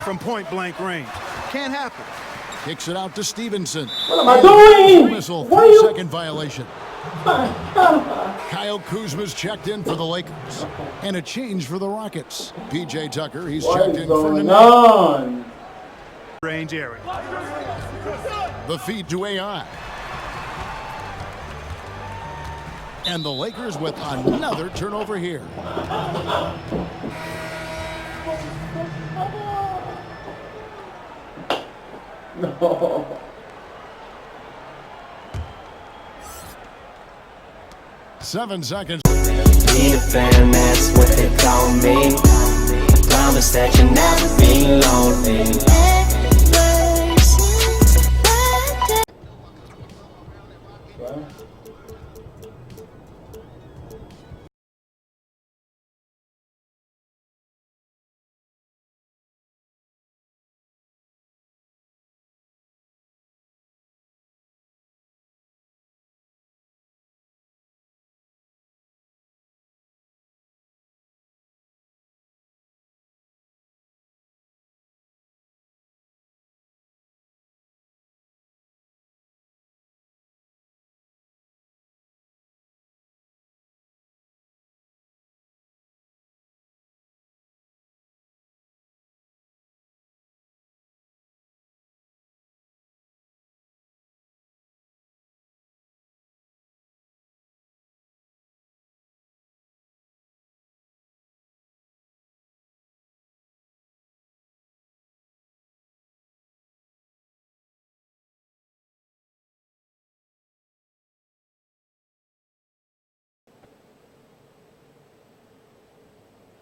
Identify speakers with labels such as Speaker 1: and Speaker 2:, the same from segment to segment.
Speaker 1: from point-blank range. Can't happen.
Speaker 2: Kicks it out to Stevenson.
Speaker 3: What am I doing?
Speaker 2: Whistle, 3-second violation. Kyle Kuzma's checked in for the Lakers. And a change for the Rockets. P.J. Tucker, he's checked in for
Speaker 3: the
Speaker 1: range area.
Speaker 2: The feed to AI. And the Lakers with another turnover here.
Speaker 3: No.
Speaker 2: 7 seconds.
Speaker 4: Be a fan, that's what they call me. Promise that you never be lonely.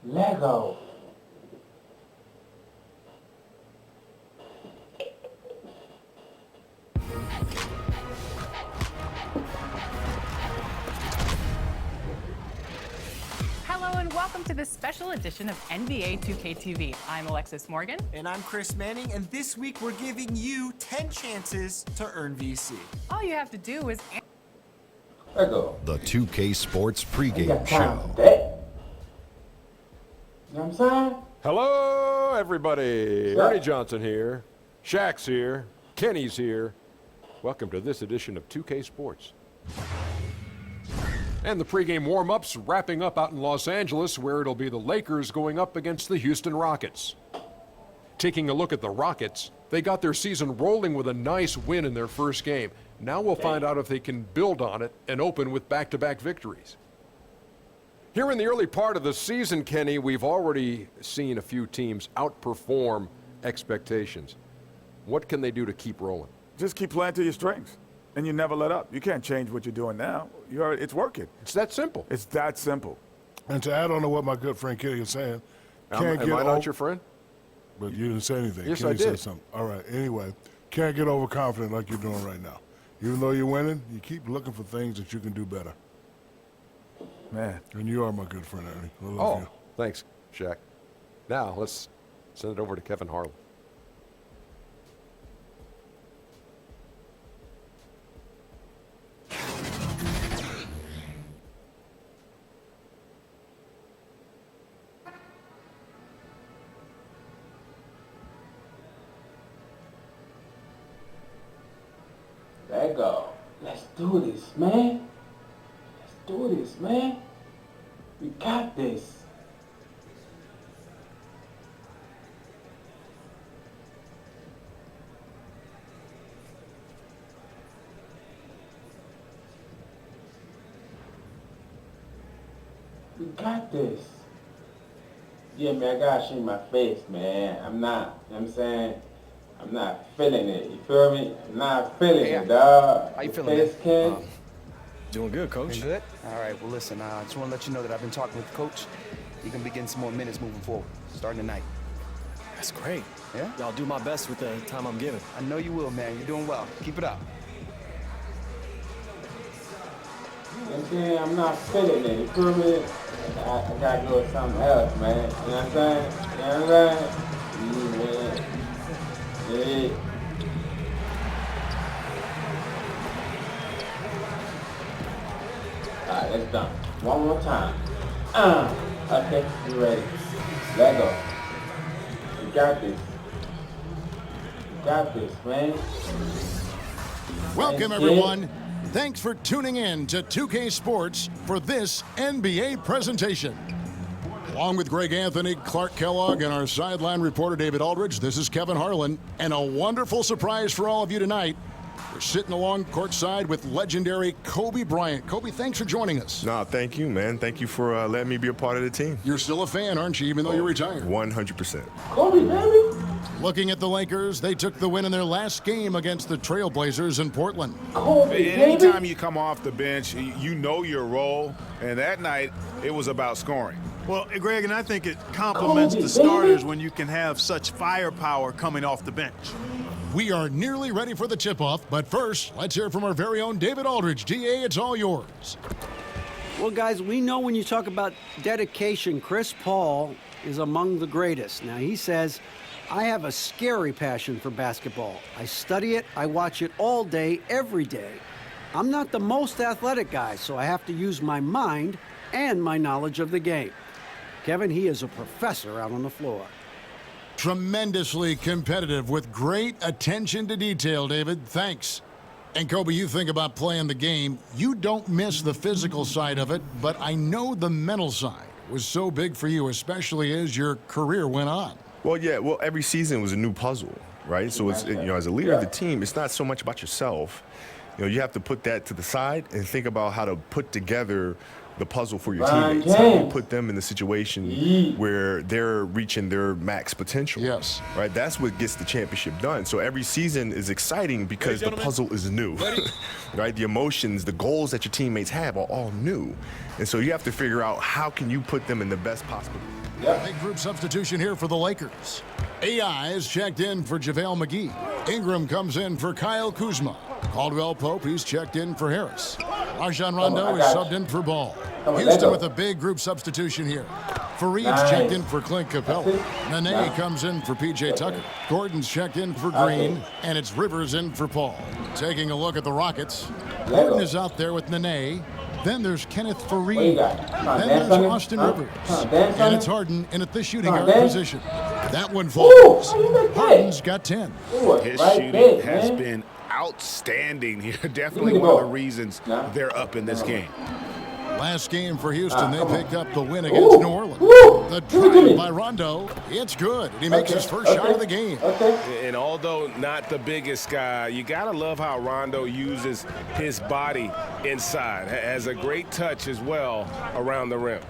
Speaker 3: Lego.
Speaker 5: Hello and welcome to this special edition of NBA 2K TV. I'm Alexis Morgan.
Speaker 6: And I'm Chris Manning, and this week we're giving you 10 chances to earn VC.
Speaker 5: All you have to do is
Speaker 3: Lego.
Speaker 2: The 2K Sports pregame
Speaker 3: Got time
Speaker 2: show.
Speaker 3: for that. You know what I'm saying?
Speaker 7: Hello, everybody.
Speaker 3: What's up?
Speaker 7: Ernie Johnson here. Shaq's here. Kenny's here. Welcome to this edition of 2K Sports. And the pregame warm-ups wrapping up out in Los Angeles, where it'll be the Lakers going up against the Houston Rockets. Taking a look at the Rockets, they got their season rolling with a nice win in their first game. Now we'll find out if they can build on it and open with back-to-back victories. Here in the early part of the season, Kenny, we've already seen a few teams outperform expectations. What can they do to keep rolling?
Speaker 8: Just keep playing to your strengths, and you never let up. You can't change what you're doing now. It's working.
Speaker 7: It's that simple.
Speaker 8: It's that simple.
Speaker 9: And to add on to what my good friend Kenny is saying,
Speaker 7: Am I not your friend?
Speaker 9: But you didn't say anything.
Speaker 7: Yes,
Speaker 9: Kenny
Speaker 7: I did.
Speaker 9: said something. All right. Anyway, can't get overconfident like you're doing right now. Even though you're winning, you keep looking for things that you can do better.
Speaker 8: Man.
Speaker 9: And you are my good friend, Ernie. I love
Speaker 7: Oh,
Speaker 9: you.
Speaker 7: thanks, Shaq. Now let's send it over to Kevin Harlan.
Speaker 3: Lego. Let's do this, man. Let's do this, man. We got this. We got this. Yeah, man, I gotta shake my face, man. I'm not, you know what I'm saying? I'm not feeling it. You feel me? I'm not feeling it, dog.
Speaker 10: How you feeling, man?
Speaker 3: Kid.
Speaker 10: Doing good, Coach.
Speaker 11: Doing good?
Speaker 10: All right, well, listen, I just want to let you know that I've been talking with the coach. You're going to be getting some more minutes moving forward, starting tonight.
Speaker 11: That's great.
Speaker 10: Yeah?
Speaker 11: I'll do my best with the time I'm given.
Speaker 10: I know you will, man. You're doing well. Keep it up.
Speaker 3: You know what I'm saying? I'm not feeling it. You feel me? I gotta go with something else, man. You know what I'm saying? You know what I'm saying? Yeah. Yeah. Alright, let's done. One more time. Okay, you ready? Let go. You got this. got this, man.
Speaker 2: Welcome, everyone. Thanks for tuning in to 2K Sports for this NBA presentation. Along with Greg Anthony, Clark Kellogg, and our sideline reporter David Aldridge, this is Kevin Harlan. And a wonderful surprise for all of you tonight. We're sitting along courtside with legendary Kobe Bryant. Kobe, thanks for joining us.
Speaker 12: No, thank you, man. Thank you for letting me be a part of the team.
Speaker 2: You're still a fan, aren't you, even though you're retired?
Speaker 12: 100%.
Speaker 3: Kobe, baby.
Speaker 2: Looking at the Lakers, they took the win in their last game against the Trailblazers in Portland.
Speaker 3: Kobe,
Speaker 13: Anytime you come off the bench, you know your role, and that night it was about scoring.
Speaker 1: Well, Greg, and I think it complements the starters when you can have such firepower coming off the bench.
Speaker 2: We are nearly ready for the tip-off, but first, let's hear from our very own David Aldridge. DA, it's all yours.
Speaker 14: Well, guys, we know when you talk about dedication, Chris Paul is among the greatest. Now, he says, I have a scary passion for basketball. I study it, I watch it all day, every day. I'm not the most athletic guy, so I have to use my mind and my knowledge of the game. Kevin, he is a professor out on the floor.
Speaker 2: Tremendously competitive with great attention to detail, David. Thanks. And Kobe, you think about playing the game. You don't miss the physical side of it, but I know the mental side was so big for you, especially as your career went on.
Speaker 12: Well, yeah. Well, every season was a new puzzle, right? So it's, as a leader of the team, it's not so much about yourself. You have to put that to the side and think about how to put together the puzzle for your teammates. How do you put them in the situation where they're reaching their max potential?
Speaker 2: Yes.
Speaker 12: Right? That's what gets the championship done. So every season is exciting because the puzzle is new. Right? The emotions, the goals that your teammates have are all new. And so you have to figure out how can you put them in the best possible.
Speaker 2: Big group substitution here for the Lakers. AI is checked in for JaVale McGee. Ingram comes in for Kyle Kuzma. Caldwell Pope, he's checked in for Harris. Rajon Rondo is subbed in for Ball. Houston with a big group substitution here. Fareed's checked in for Clint Capella. Nene comes in for P.J. Tucker. Gordon's checked in for Green, and it's Rivers in for Paul. Taking a look at the Rockets, Gordon is out there with Nene. Then there's Kenneth Fareed. Then there's Austin Rivers. And it's Harden in at the shooting guard position. That one falls. Harden's got 10.
Speaker 13: His shooting has been outstanding here. Definitely one of the reasons they're up in this game.
Speaker 2: Last game for Houston, they picked up the win against New Orleans. The drive by Rondo, it's good. He makes his first shot of the game.
Speaker 13: And although not the biggest guy, you got to love how Rondo uses his body inside. Has a great touch as well around the rim.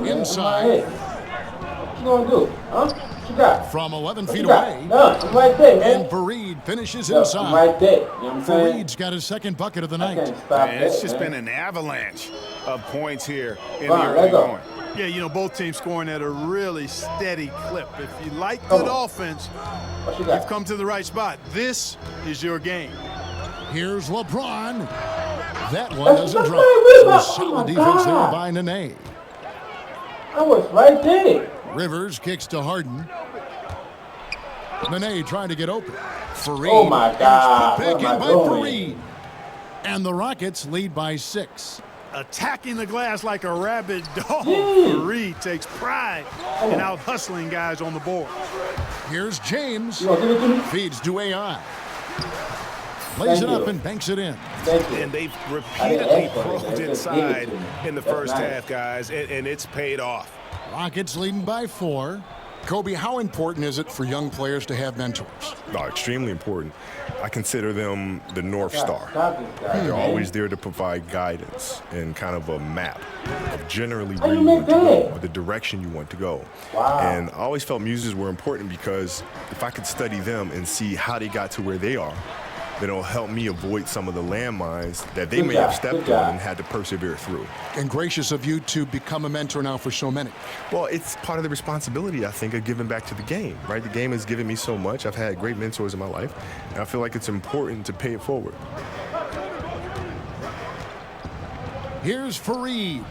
Speaker 2: Inside.
Speaker 3: What you gonna do? Huh? What you got?
Speaker 2: From 11 feet
Speaker 3: got?
Speaker 2: away.
Speaker 3: I'm right there, man.
Speaker 2: And Fareed finishes
Speaker 3: I'm
Speaker 2: inside.
Speaker 3: right there. You know what I'm saying?
Speaker 2: Fareed's got his second bucket of the night.
Speaker 13: Man, it's just been an avalanche of points here in the early going.
Speaker 1: Yeah, both teams scoring at a really steady clip. If you like good offense, you've come to the right spot. This is your game.
Speaker 2: Here's LeBron. That one doesn't drop. Some solid defense there by Nene.
Speaker 3: I was right there.
Speaker 2: Rivers kicks to Harden. Nene trying to get open. Fareed.
Speaker 3: Oh my God.
Speaker 2: Back in by
Speaker 3: doing?
Speaker 2: Fareed. And the Rockets lead by 6.
Speaker 1: Attacking the glass like a rabid dog. Fareed takes pride in out hustling guys on the board.
Speaker 2: Here's James. Feeds to AI. Lays it up and banks it in.
Speaker 13: And they've repeatedly probed inside in the first half, guys, and it's paid off.
Speaker 2: Rockets leading by 4. Kobe, how important is it for young players to have mentors?
Speaker 12: No, extremely important. I consider them the North Star. They're always there to provide guidance and kind of a map of generally where you want to go, or the direction you want to go. And I always felt muses were important because if I could study them and see how they got to where they are, then it'll help me avoid some of the landmines that they may have stepped on and had to persevere through.
Speaker 2: And gracious of you to become a mentor now for so many.
Speaker 12: Well, it's part of the responsibility, I think, of giving back to the game, right? The game has given me so much. I've had great mentors in my life, and I feel like it's important to pay it forward.
Speaker 2: Here's Fareed.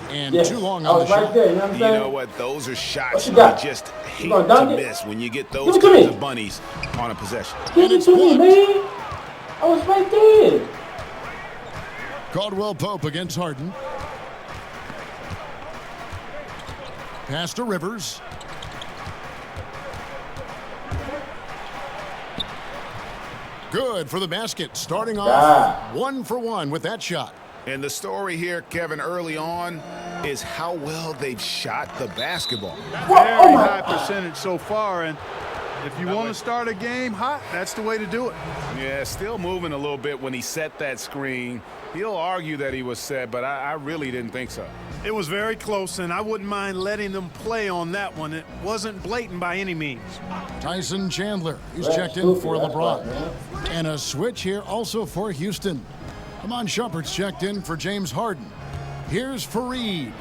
Speaker 2: And too long on the shot.
Speaker 3: There, you know
Speaker 13: what? Those are shots you just hate to miss when you get those kinds of bunnies on a possession.
Speaker 3: Give it to me, man. I was right there.
Speaker 2: Caldwell Pope against Harden. Pass to Rivers. Good for the basket. Starting off 1 for 1 with that shot.
Speaker 15: And the story here, Kevin, early on is how well they've shot the basketball.
Speaker 1: Very high percentage so far, and if you want to start a game hot, that's the way to do it.
Speaker 13: Yeah, still moving a little bit when he set that screen. He'll argue that he was set, but I really didn't think so.
Speaker 1: It was very close, and I wouldn't mind letting them play on that one. It wasn't blatant by any means.
Speaker 2: Tyson Chandler, he's checked in for LeBron. And a switch here also for Houston. Amon Shumpert's checked in for James Harden. Here's Fareed.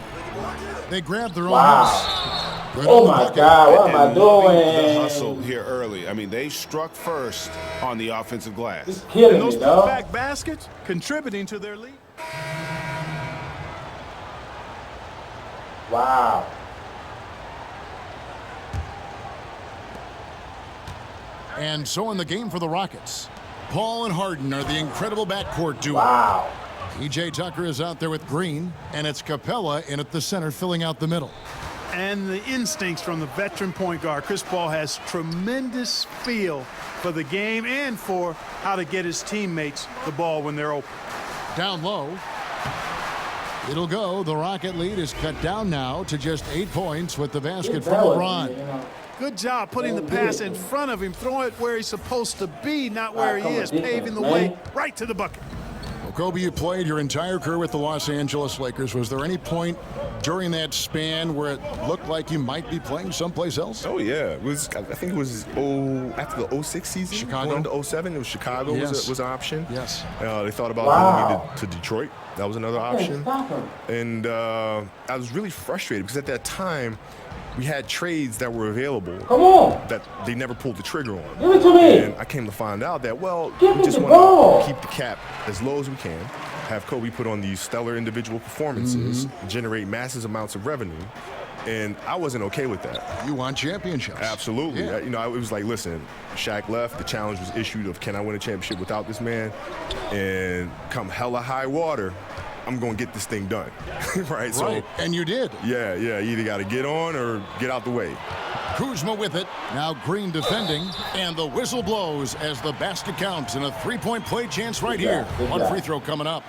Speaker 2: They grabbed their own miss.
Speaker 3: Oh my God, what am I doing?
Speaker 15: The hustle here early. I mean, they struck first on the offensive glass.
Speaker 3: Just killing
Speaker 1: and those
Speaker 3: me, dog.
Speaker 1: putback baskets contributing to their lead.
Speaker 3: Wow.
Speaker 2: And so in the game for the Rockets, Paul and Harden are the incredible backcourt duo.
Speaker 3: Wow.
Speaker 2: E.J. Tucker is out there with Green, and it's Capella in at the center filling out the middle.
Speaker 1: And the instincts from the veteran point guard. Chris Paul has tremendous feel for the game and for how to get his teammates the ball when they're open.
Speaker 2: Down low. It'll go. The Rocket lead is cut down now to just 8 points with the basket from LeBron.
Speaker 1: Good job putting the pass in front of him, throwing it where he's supposed to be, not where he is, paving the way right to the bucket.
Speaker 2: Well, Kobe, you played your entire career with the Los Angeles Lakers. Was there any point during that span where it looked like you might be playing someplace else?
Speaker 12: Oh, yeah. It was. I think it was after the 06 season.
Speaker 2: Chicago?
Speaker 12: Going to 07. It was Chicago was an option.
Speaker 2: Yes.
Speaker 12: They thought about moving me to Detroit. That was another option. And I was really frustrated because at that time, we had trades that were available that they never pulled the trigger on.
Speaker 3: Give it to me.
Speaker 12: And I came to find out that, well, we just want to keep the cap as low as we can, have Kobe put on these stellar individual performances, generate massive amounts of revenue, and I wasn't okay with that.
Speaker 2: You want championships.
Speaker 12: Absolutely.
Speaker 2: Yeah.
Speaker 12: You know, it was like, listen, Shaq left, the challenge was issued of can I win a championship without this man? And come hella high water, I'm going to get this thing done, right? So,
Speaker 2: and you did.
Speaker 12: Yeah, you either got to get on or get out the way.
Speaker 2: Kuzma with it. Now Green defending, and the whistle blows as the basket counts, and a three-point play chance right here. One free throw coming up.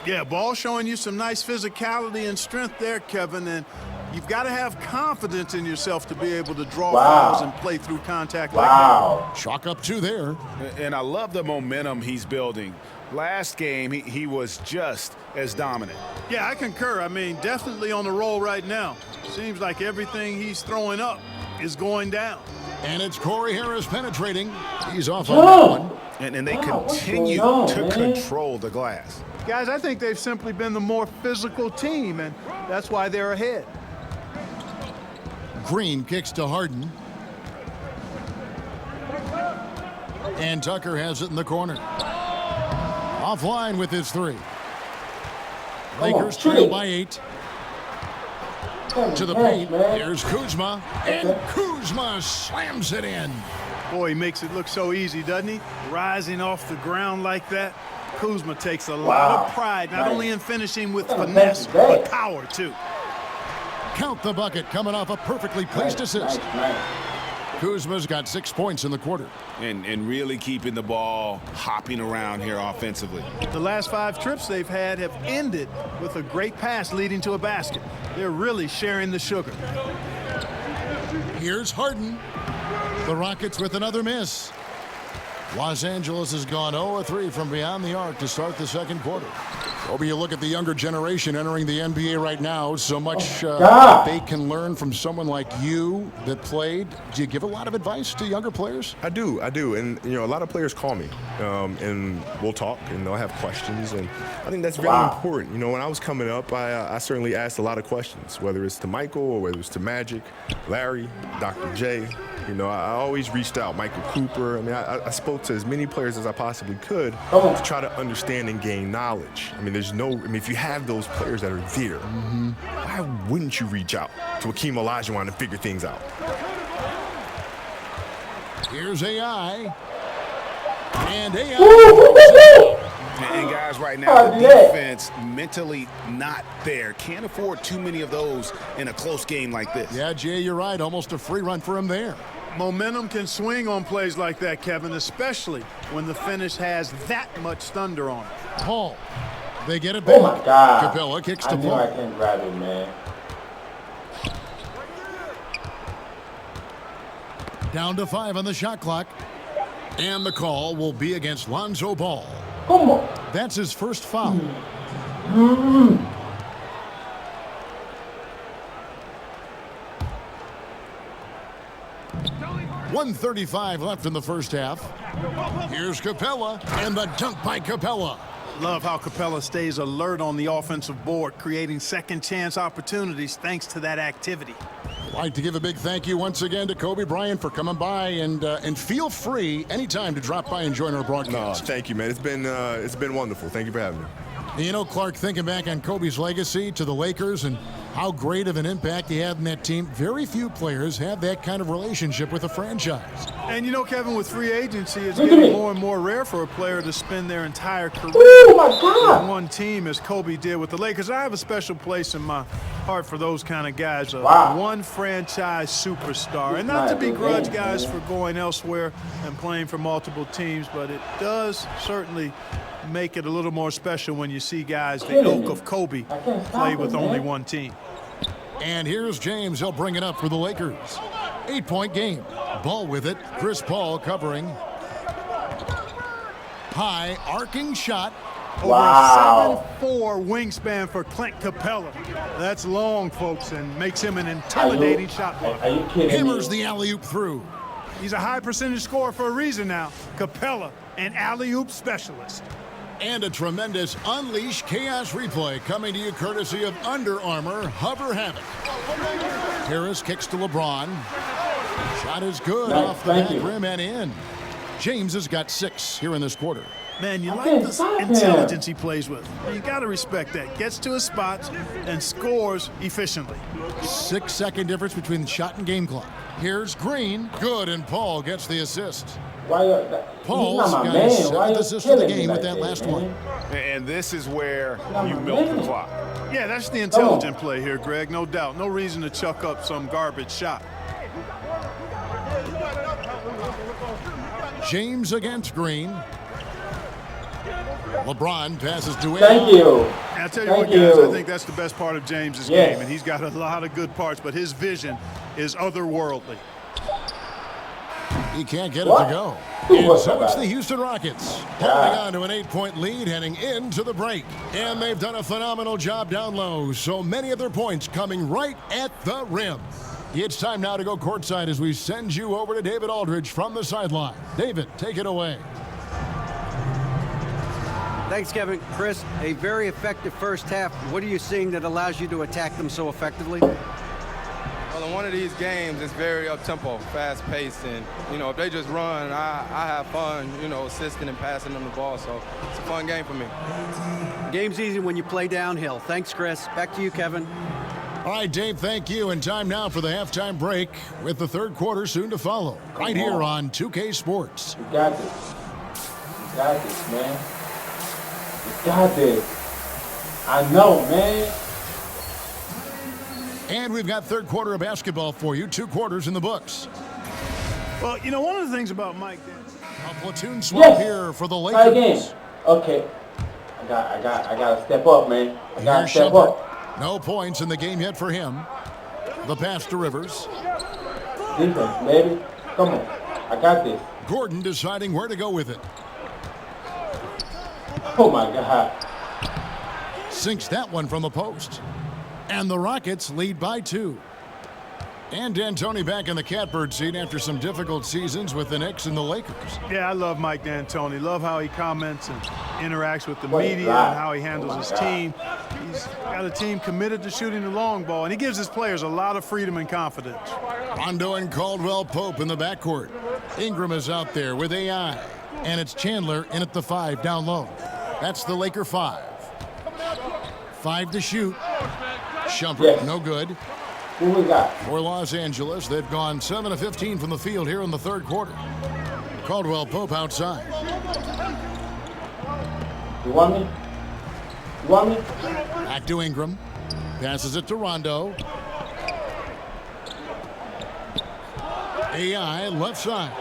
Speaker 1: Yeah, ball showing you some nice physicality and strength there, Kevin, and you've got to have confidence in yourself to be able to draw fouls and play through contact like that.
Speaker 2: Chalk up 2 there.
Speaker 13: And I love the momentum he's building. Last game, he was just as dominant.
Speaker 1: Yeah, I concur. I mean, definitely on the roll right now. Seems like everything he's throwing up is going down.
Speaker 2: And it's Corey Harris penetrating. He's off on that one.
Speaker 15: And they continue to control the glass.
Speaker 1: Guys, I think they've simply been the more physical team, and that's why they're ahead.
Speaker 2: Green kicks to Harden. And Tucker has it in the corner. Offline with his 3. Lakers trail by 8. To the paint. Here's Kuzma. And Kuzma slams it in.
Speaker 1: Boy, he makes it look so easy, doesn't he? Rising off the ground like that. Kuzma takes a lot of pride, not only in finishing with finesse, but power, too.
Speaker 2: Count the bucket coming off a perfectly placed assist. Kuzma's got 6 points in the quarter.
Speaker 13: And really keeping the ball hopping around here offensively.
Speaker 1: The last 5 trips they've had have ended with a great pass leading to a basket. They're really sharing the sugar.
Speaker 2: Here's Harden. The Rockets with another miss. Los Angeles has gone 0-3 from beyond the arc to start the second quarter. Kobe, you look at the younger generation entering the NBA right now, so much they can learn from someone like you that played. Do you give a lot of advice to younger players?
Speaker 12: I do. And, you know, a lot of players call me and we'll talk and they'll have questions. And I think that's really important. You know, when I was coming up, I certainly asked a lot of questions, whether it's to Michael or whether it's to Magic, Larry, Dr. J. You know, I always reached out, Michael Cooper. I mean, I spoke to as many players as I possibly could to try to understand and gain knowledge. I mean, if you have those players that are there, why wouldn't you reach out to Akeem Olajuwon to figure things out?
Speaker 2: Here's AI. And AI.
Speaker 13: And guys, right now, the defense mentally not there. Can't afford too many of those in a close game like this.
Speaker 2: Yeah, Jay, you're right. Almost a free run for him there.
Speaker 1: Momentum can swing on plays like that, Kevin, especially when the finish has that much thunder on it.
Speaker 2: Paul. They get it back.
Speaker 3: Oh my God.
Speaker 2: Capella kicks
Speaker 3: I
Speaker 2: to
Speaker 3: knew
Speaker 2: Paul.
Speaker 3: I can't grab it, man.
Speaker 2: Down to 5 on the shot clock. And the call will be against Lonzo Ball.
Speaker 3: Come on.
Speaker 2: That's his first foul. 1:35 left in the first half. Here's Capella, and the dunk by Capella.
Speaker 1: Love how Capella stays alert on the offensive board, creating second chance opportunities thanks to that activity.
Speaker 2: I'd like to give a big thank you once again to Kobe Bryant for coming by, and feel free anytime to drop by and join our broadcast.
Speaker 12: No, thank you, man. It's been wonderful. Thank you for having me.
Speaker 2: You know, Clark, thinking back on Kobe's legacy to the Lakers and how great of an impact he had in that team, very few players have that kind of relationship with a franchise.
Speaker 1: And you know, Kevin, with free agency, it's getting more and more rare for a player to spend their entire career with one team as Kobe did with the Lakers. I have a special place in my heart for those kind of guys, one franchise superstar. And not to begrudge guys for going elsewhere and playing for multiple teams, but it does certainly make it a little more special when you see guys the ilk of Kobe play with only one team.
Speaker 2: And here's James. He'll bring it up for the Lakers. 8-point game. Ball with it. Chris Paul covering. High arcing shot.
Speaker 1: Over a 7'4" wingspan for Clint Capella. That's long, folks, and makes him an intimidating shot blocker.
Speaker 2: Hammers the alley-oop through.
Speaker 1: He's a high percentage scorer for a reason now. Capella, an alley-oop specialist.
Speaker 2: And a tremendous Unleash Chaos replay coming to you courtesy of Under Armour Hover Havoc. Harris kicks to LeBron. Shot is good off the back rim and in. James has got 6 here in this quarter.
Speaker 1: Man, you like the intelligence he plays with. You got to respect that. Gets to his spots and scores efficiently.
Speaker 2: 6-second difference between the shot and game clock. Here's Green. Good, and Paul gets the assist. Paul's got his 7th assist of the game with that last one.
Speaker 13: And this is where you milk the clock.
Speaker 1: Yeah, that's the intelligent play here, Greg, no doubt. No reason to chuck up some garbage shot.
Speaker 2: James against Green. LeBron passes to him.
Speaker 3: Thank you.
Speaker 1: And I'll tell you what, guys, I think that's the best part of James's game, and he's got a lot of good parts, but his vision is otherworldly.
Speaker 2: He can't get it to go. And so it's the Houston Rockets holding on to an 8-point lead heading into the break. And they've done a phenomenal job down low, so many of their points coming right at the rim. It's time now to go courtside as we send you over to David Aldridge from the sideline. David, take it away.
Speaker 14: Thanks, Kevin. Chris, a very effective first half. What are you seeing that allows you to attack them so effectively?
Speaker 16: Well, in one of these games, it's very up-tempo, fast-paced, and, you know, if they just run, I have fun, you know, assisting and passing them the ball, so it's a fun game for me.
Speaker 14: Game's easy when you play downhill. Thanks, Chris. Back to you, Kevin.
Speaker 2: All right, Dave, thank you. And time now for the halftime break with the third quarter soon to follow. Right here on 2K Sports.
Speaker 3: You got this. You got this, man. You got this. I know, man.
Speaker 2: And we've got third quarter of basketball for you. 2 quarters in the books.
Speaker 1: Well, you know, one of the things about Mike,
Speaker 2: a platoon swap here for the Lakers.
Speaker 3: Try again. Okay. I got to step up, man. I got to step up.
Speaker 2: No points in the game yet for him. The pass to Rivers.
Speaker 3: Defense, baby. Come on. I got this.
Speaker 2: Gordon deciding where to go with it.
Speaker 3: Oh, my God.
Speaker 2: Sinks that one from the post. And the Rockets lead by 2. And D'Antoni back in the catbird seat after some difficult seasons with the Knicks and the Lakers.
Speaker 1: Yeah, I love Mike D'Antoni. Love how he comments and interacts with the media and how he handles his team. He's got a team committed to shooting the long ball, and he gives his players a lot of freedom and confidence.
Speaker 2: Rondo and Caldwell Pope in the backcourt. Ingram is out there with AI. And it's Chandler in at the 5 down low. That's the Laker 5. 5 to shoot. Shumpert, no good.
Speaker 3: Who we got?
Speaker 2: For Los Angeles, they've gone 7 of 15 from the field here in the third quarter. Caldwell Pope outside.
Speaker 3: You want me? You want me?
Speaker 2: Back to Ingram. Passes it to Rondo. AI left side.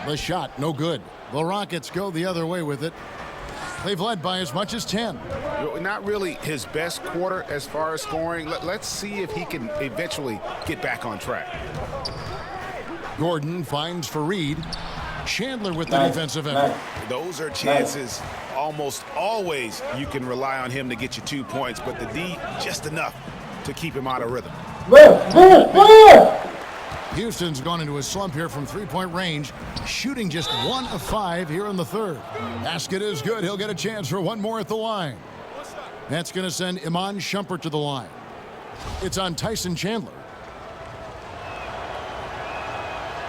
Speaker 2: The shot, no good. The Rockets go the other way with it. They've led by as much as 10.
Speaker 15: Not really his best quarter as far as scoring. Let's see if he can eventually get back on track.
Speaker 2: Gordon finds Fareed. Chandler with the defensive effort.
Speaker 15: Those are chances. Almost always you can rely on him to get you 2 points, but the D just enough to keep him out of rhythm.
Speaker 2: Houston's gone into a slump here from three-point range, shooting just 1 of 5 here in the third. Basket is good. He'll get a chance for one more at the line. That's going to send Iman Shumpert to the line. It's on Tyson Chandler.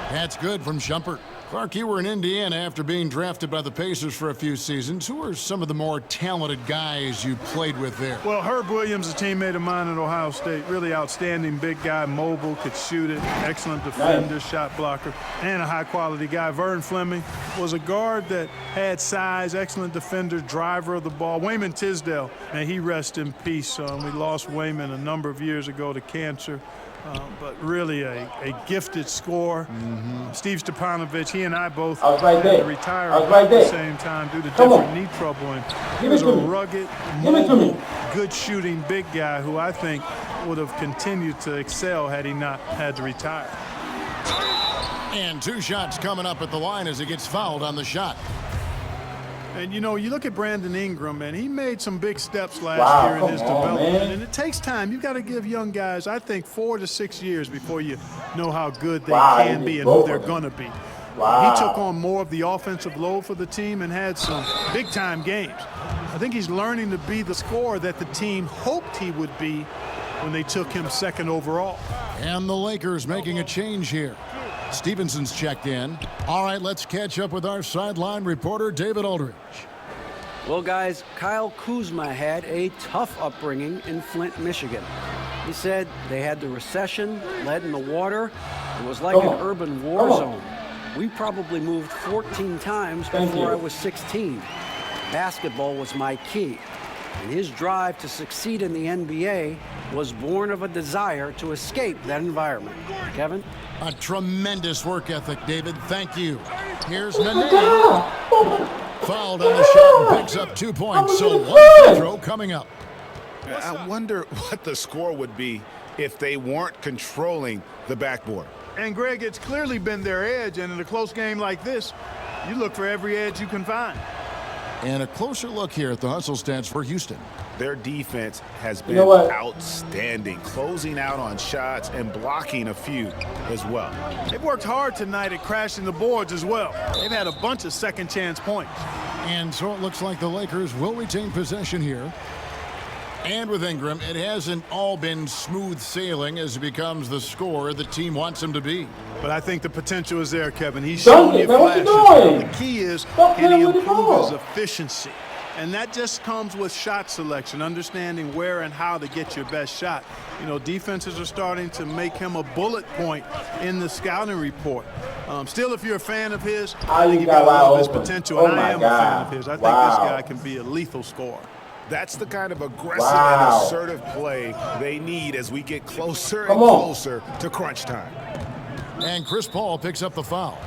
Speaker 2: That's good from Shumpert. Clark, you were in Indiana after being drafted by the Pacers for a few seasons. Who are some of the more talented guys you played with there?
Speaker 1: Well, Herb Williams, a teammate of mine at Ohio State, really outstanding big guy, mobile, could shoot it, excellent defender, shot blocker, and a high-quality guy. Vern Fleming was a guard that had size, excellent defender, driver of the ball. Wayman Tisdale, and he rest in peace. We lost Wayman a number of years ago to cancer. But really a gifted scorer. Steve Stepanovich, he and I both had to retire at the same time due to different knee trouble. And he was a rugged, mobile, good shooting big guy who I think would have continued to excel had he not had to retire.
Speaker 2: And 2 shots coming up at the line as he gets fouled on the shot.
Speaker 1: And, you know, you look at Brandon Ingram, and he made some big steps last year in his development. And it takes time. You've got to give young guys, I think, 4 to 6 years before you know how good they can be and who they're going to be. He took on more of the offensive load for the team and had some big-time games. I think he's learning to be the scorer that the team hoped he would be when they took him second overall.
Speaker 2: And the Lakers making a change here. Stevenson's checked in. All right, let's catch up with our sideline reporter, David Aldridge.
Speaker 14: Well, guys, Kyle Kuzma had a tough upbringing in Flint, Michigan. He said they had the recession, lead in the water. It was like an urban war zone. We probably moved 14 times before I was 16. Basketball was my key. And his drive to succeed in the NBA was born of a desire to escape that environment. Kevin?
Speaker 2: A tremendous work ethic, David. Thank you. Here's Nene. Fouled on the shot and picks up 2 points. So one free throw coming up.
Speaker 15: I wonder what the score would be if they weren't controlling the backboard.
Speaker 1: And, Greg, it's clearly been their edge. And in a close game like this, you look for every edge you can find.
Speaker 2: And a closer look here at the hustle stats for Houston.
Speaker 15: Their defense has been outstanding, closing out on shots and blocking a few as well.
Speaker 1: They've worked hard tonight at crashing the boards as well. They've had a bunch of second chance points.
Speaker 2: And so it looks like the Lakers will retain possession here. And with Ingram, it hasn't all been smooth sailing as he becomes the scorer the team wants him to be.
Speaker 1: But I think the potential is there, Kevin. He's shown you flashes. The key is, can he improve his efficiency? And that just comes with shot selection, understanding where and how to get your best shot. You know, defenses are starting to make him a bullet point in the scouting report. Still, if you're a fan of his, I think you've got to love his potential. And I am a fan of his. I think this guy can be a lethal scorer.
Speaker 15: That's the kind of aggressive and assertive play they need as we get closer and closer to crunch time.
Speaker 2: And Chris Paul picks up the foul.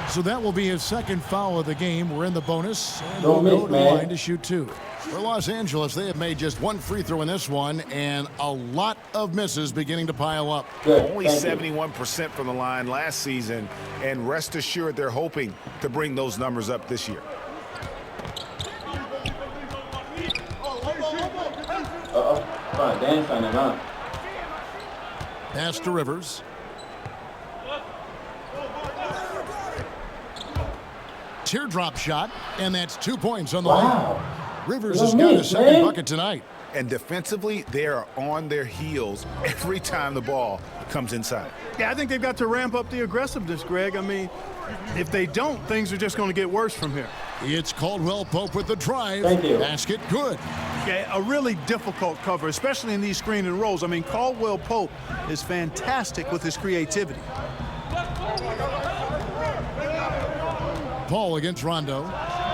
Speaker 2: So that will be his second foul of the game. We're in the bonus, and we'll go to the line to shoot 2. For Los Angeles, they have made just 1 free throw in this one, and a lot of misses beginning to pile up.
Speaker 15: Only 71% from the line last season, and rest assured they're hoping to bring those numbers up this year.
Speaker 2: Pass to Rivers. Teardrop shot, and that's 2 points on the way. Rivers has got a second bucket tonight.
Speaker 15: And defensively, they are on their heels every time the ball comes inside.
Speaker 1: Yeah, I think they've got to ramp up the aggressiveness, Greg. I mean, if they don't, things are just going to get worse from here.
Speaker 2: It's Caldwell Pope with the drive. Basket good.
Speaker 1: Yeah, a really difficult cover, especially in these screen and rolls. I mean, Caldwell Pope is fantastic with his creativity.
Speaker 2: Paul against Rondo,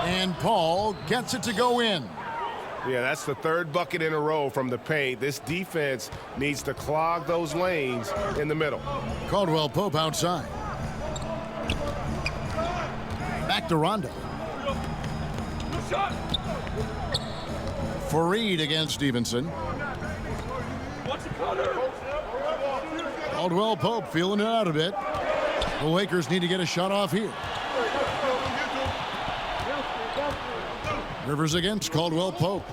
Speaker 2: and Paul gets it to go in.
Speaker 13: Yeah, that's the third bucket in a row from the paint. This defense needs to clog those lanes in the middle.
Speaker 2: Caldwell Pope outside. Back to Rondo. Fareed against Stevenson. Caldwell Pope feeling it out a bit. The Lakers need to get a shot off here. Rivers against Caldwell Pope.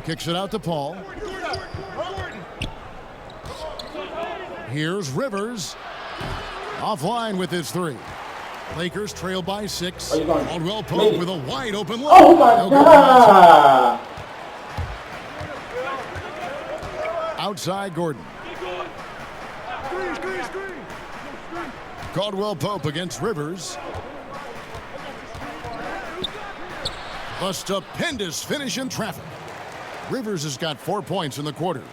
Speaker 2: Kicks it out to Paul. Here's Rivers. Offline with his three. Lakers trail by 6. Caldwell Pope with a wide open look.
Speaker 3: Oh my God!
Speaker 2: Outside Gordon. Caldwell Pope against Rivers. A stupendous finish in traffic. Rivers has got 4 points in the quarter.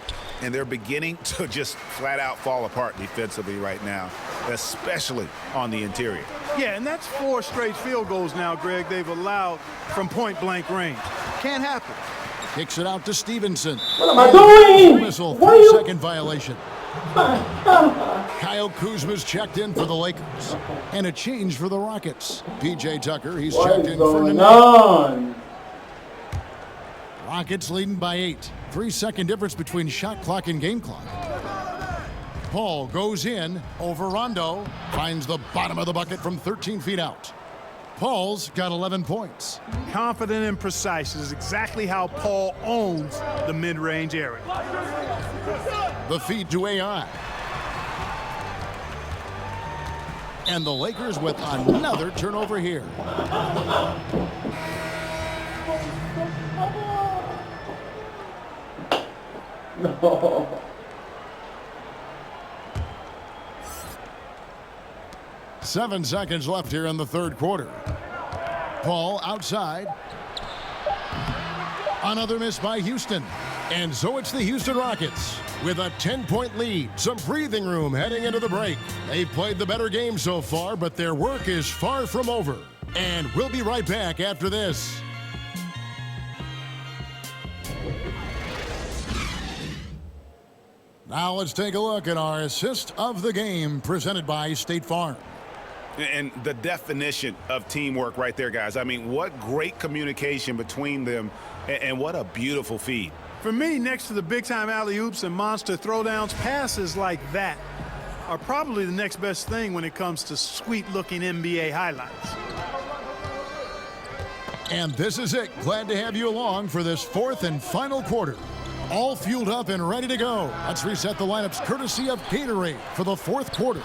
Speaker 15: And they're beginning to just flat out fall apart defensively right now, especially on the interior.
Speaker 1: Yeah, and that's 4 straight field goals now, Greg, they've allowed from point-blank range. Can't happen.
Speaker 2: Kicks it out to Stevenson.
Speaker 3: What am I doing?
Speaker 2: Whistle, 3-second violation. Kyle Kuzma's checked in for the Lakers. And a change for the Rockets. P.J. Tucker, he's checked in for
Speaker 3: on?
Speaker 2: Rockets leading by 8. 3-second difference between shot clock and game clock. Paul goes in over Rondo. Finds the bottom of the bucket from 13 feet out. Paul's got 11 points.
Speaker 1: Confident and precise is exactly how Paul owns the mid-range area.
Speaker 2: The feed to AI. And the Lakers with another turnover here.
Speaker 3: No.
Speaker 2: Seven seconds left here in the third quarter. Paul outside. Another miss by Houston. And so it's the Houston Rockets with a 10-point lead. Some breathing room heading into the break. They've played the better game so far, but their work is far from over. And we'll be right back after this. Now let's take a look at our assist of the game presented by State Farm.
Speaker 15: And the definition of teamwork right there, guys. I mean, what great communication between them, and what a beautiful feed.
Speaker 1: For me, next to the big-time alley-oops and monster throwdowns, passes like that are probably the next best thing when it comes to sweet-looking NBA highlights.
Speaker 2: And this is it. Glad to have you along for this fourth and final quarter. All fueled up and ready to go. Let's reset the lineups courtesy of Gatorade for the fourth quarter.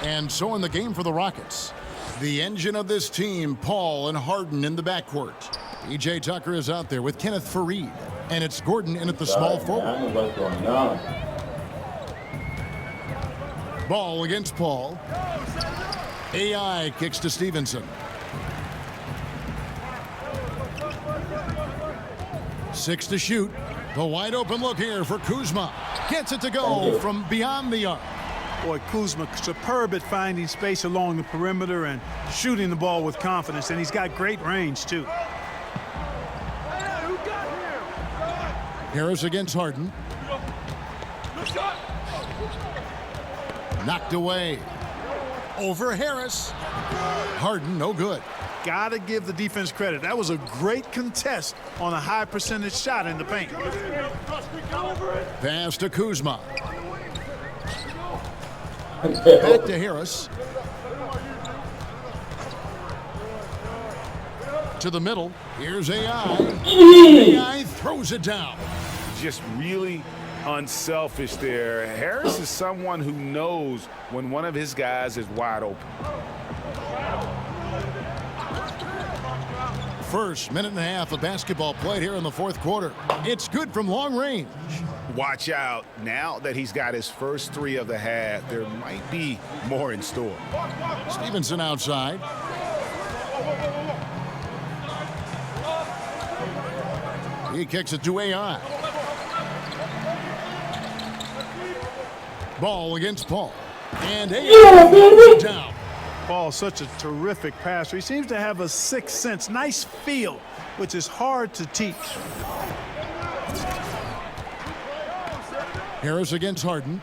Speaker 2: And so in the game for the Rockets, the engine of this team, Paul and Harden in the backcourt. P.J. Tucker is out there with Kenneth Fareed. And it's Gordon in at the small forward. Ball against Paul. AI kicks to Stevenson. 6 to shoot. The wide open look here for Kuzma. Gets it to go from beyond the arc.
Speaker 1: Boy, Kuzma, superb at finding space along the perimeter and shooting the ball with confidence, and he's got great range, too.
Speaker 2: Harris against Harden. Knocked away. Over Harris. Harden, no good.
Speaker 1: Gotta give the defense credit. That was a great contest on a high percentage shot in the paint.
Speaker 2: Pass to Kuzma. Back to Harris. To the middle. Here's AI. AI throws it down.
Speaker 15: Just really unselfish there. Harris is someone who knows when one of his guys is wide open.
Speaker 2: First minute and a half of basketball played here in the fourth quarter. It's good from long range.
Speaker 15: Watch out. Now that he's got his first 3 of the half, there might be more in store.
Speaker 2: Stevenson outside. He kicks it to AI. Ball against Paul. And AI throws it down.
Speaker 1: Paul's such a terrific passer. He seems to have a sixth sense, nice feel, which is hard to teach.
Speaker 2: Harris against Harden.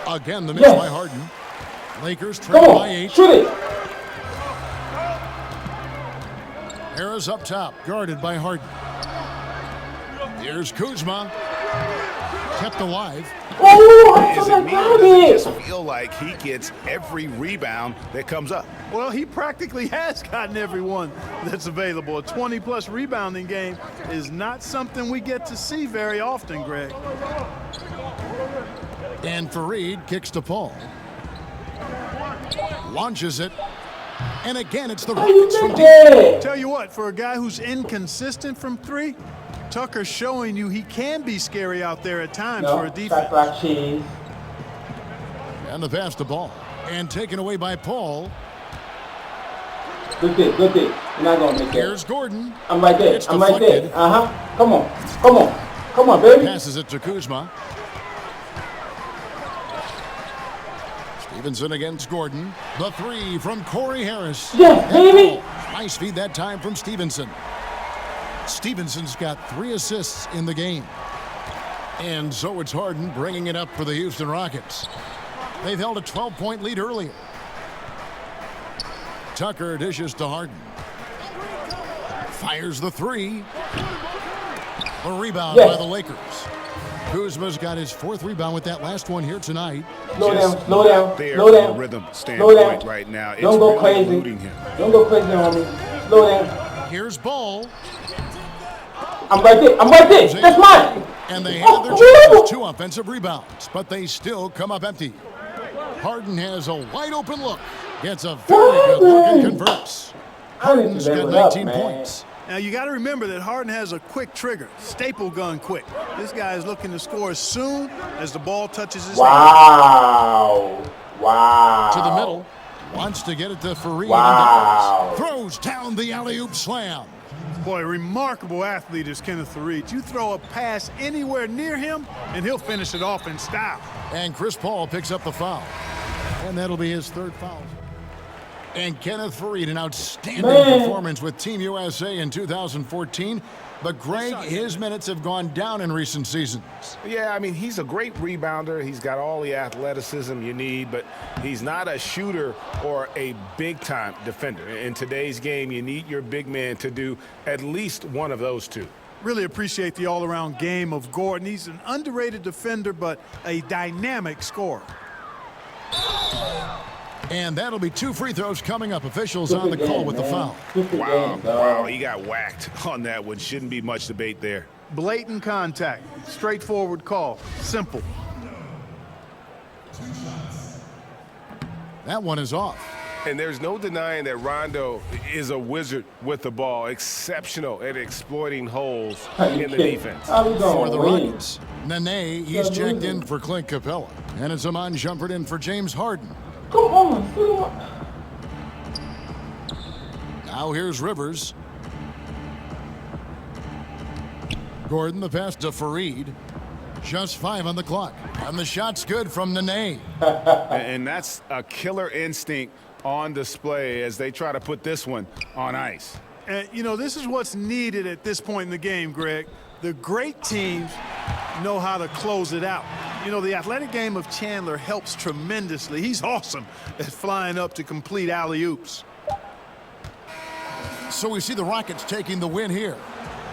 Speaker 2: Again, the miss by Harden. Lakers trail by 8.
Speaker 3: Shoot it.
Speaker 2: Harris up top, guarded by Harden. Here's Kuzma. Kept alive.
Speaker 3: Oh,
Speaker 15: Is it me or does it just feel like he gets every rebound that comes up?
Speaker 1: Well, he practically has gotten everyone that's available. A 20-plus rebounding game is not something we get to see very often, Greg.
Speaker 2: And Fareed kicks to Paul. Launches it. And again, it's the Rockets from deep.
Speaker 1: Tell you what, for a guy who's inconsistent from 3, Tucker's showing you he can be scary out there at times for a defense.
Speaker 2: And the pass to Ball. And taken away by Paul.
Speaker 3: Good thing, good thing. You're not going to make it.
Speaker 2: Here's Gordon.
Speaker 3: I'm right there.
Speaker 2: It's
Speaker 3: I'm right there.
Speaker 2: deflected.
Speaker 3: Come on. Come on. Come on, baby.
Speaker 2: Passes it to Kuzma. Stevenson against Gordon. The 3 from Corey Harris.
Speaker 3: Yes, baby.
Speaker 2: Nice feed that time from Stevenson. Stevenson's got 3 assists in the game. And so it's Harden bringing it up for the Houston Rockets. They've held a 12-point lead earlier. Tucker dishes to Harden. Fires the 3. A rebound by the Lakers. Kuzma's got his 4th rebound with that last one here tonight.
Speaker 3: Slow down, slow down,
Speaker 15: There
Speaker 3: slow down.
Speaker 15: from a rhythm
Speaker 3: Slow
Speaker 15: standpoint
Speaker 3: down.
Speaker 15: right now. It's
Speaker 3: Don't go
Speaker 15: really
Speaker 3: crazy.
Speaker 15: eluding him.
Speaker 3: Don't go crazy on me. Slow down.
Speaker 2: Here's Ball.
Speaker 3: I'm right there. I'm right there. That's mine.
Speaker 2: And they have their chances, 2 offensive rebounds, but they still come up empty. Harden has a wide open look. Gets a very good look and converts. Harden's got 19 points.
Speaker 1: Now, you got to remember that Harden has a quick trigger, staple gun quick. This guy is looking to score as soon as the ball touches his hand.
Speaker 3: Wow. Wow.
Speaker 2: To the middle. Wants to get it to Fareed.
Speaker 3: Wow.
Speaker 2: Throws down the alley-oop slam.
Speaker 1: Boy, remarkable athlete is Kenneth Fareed. You throw a pass anywhere near him, and he'll finish it off in style.
Speaker 2: And Chris Paul picks up the foul. And that'll be his 3rd foul. And Kenneth Fareed, an outstanding performance with Team USA in 2014. But, Greg, his minutes have gone down in recent seasons.
Speaker 13: Yeah, I mean, he's a great rebounder. He's got all the athleticism you need, but he's not a shooter or a big-time defender. In today's game, you need your big man to do at least one of those 2.
Speaker 1: Really appreciate the all-around game of Gordon. He's an underrated defender, but a dynamic scorer.
Speaker 2: And that'll be 2 free throws coming up. Officials on the call with the foul.
Speaker 15: Wow, he got whacked on that one. Shouldn't be much debate there.
Speaker 1: Blatant contact, straightforward call, simple.
Speaker 2: That one is off.
Speaker 13: And there's no denying that Rondo is a wizard with the ball, exceptional at exploiting holes in the defense.
Speaker 2: For the Rockets, Nene, he's checked in for Clint Capella. And it's Amon Shumpert in for James Harden.
Speaker 3: Come on.
Speaker 2: Now here's Rivers. Gordon, the pass to Fareed. Just 5 on the clock. And the shot's good from Nene.
Speaker 15: And that's a killer instinct on display as they try to put this one on ice.
Speaker 1: And, you know, this is what's needed at this point in the game, Greg. The great teams know how to close it out. You know, the athletic game of Chandler helps tremendously. He's awesome at flying up to complete alley-oops.
Speaker 2: So we see the Rockets taking the win here.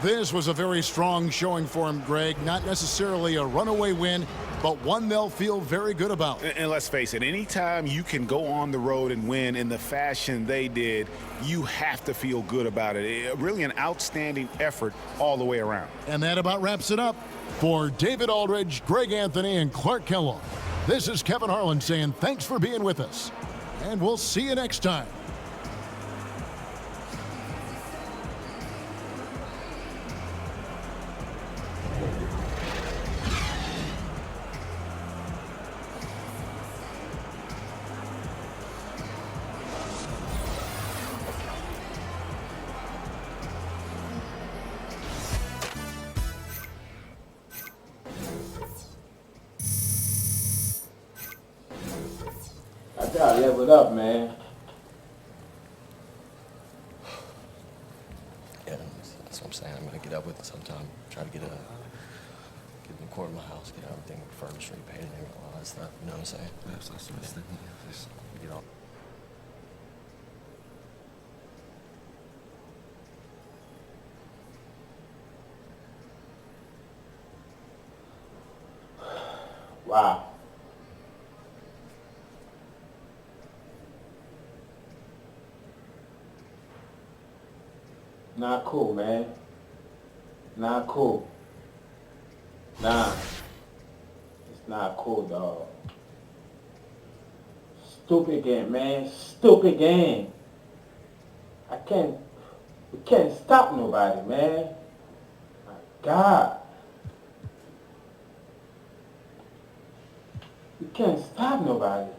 Speaker 2: This was a very strong showing for him, Greg. Not necessarily a runaway win, but one they'll feel very good about.
Speaker 15: And let's face it, anytime you can go on the road and win in the fashion they did, you have to feel good about it. Really an outstanding effort all the way around.
Speaker 2: And that about wraps it up. For David Aldridge, Greg Anthony, and Clark Kellogg, this is Kevin Harlan saying thanks for being with us. And we'll see you next time.
Speaker 3: gotta level it up, man.
Speaker 11: Yeah, that's what I'm saying. I'm gonna get up with it sometime. Try to get in the corner of my house, get everything refurbished, repainted, and all that stuff. You know what I'm saying? That's what I was thinking. Just get off.
Speaker 3: Wow. Not cool, man. Not cool. Nah. It's not cool, dog. Stupid game, man. Stupid game. We can't stop nobody, man. My God. We can't stop nobody.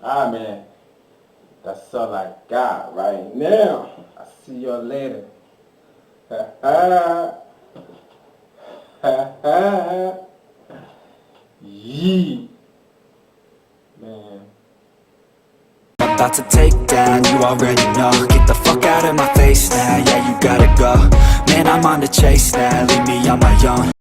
Speaker 3: Ah, man, that's all I got right now. I'll see y'all later. Ha ha. Ha ha. Yee. Man.
Speaker 4: I'm about to take down, you already know. Get the fuck out of my face now, yeah, you gotta go. Man, I'm on the chase now, leave me on my own.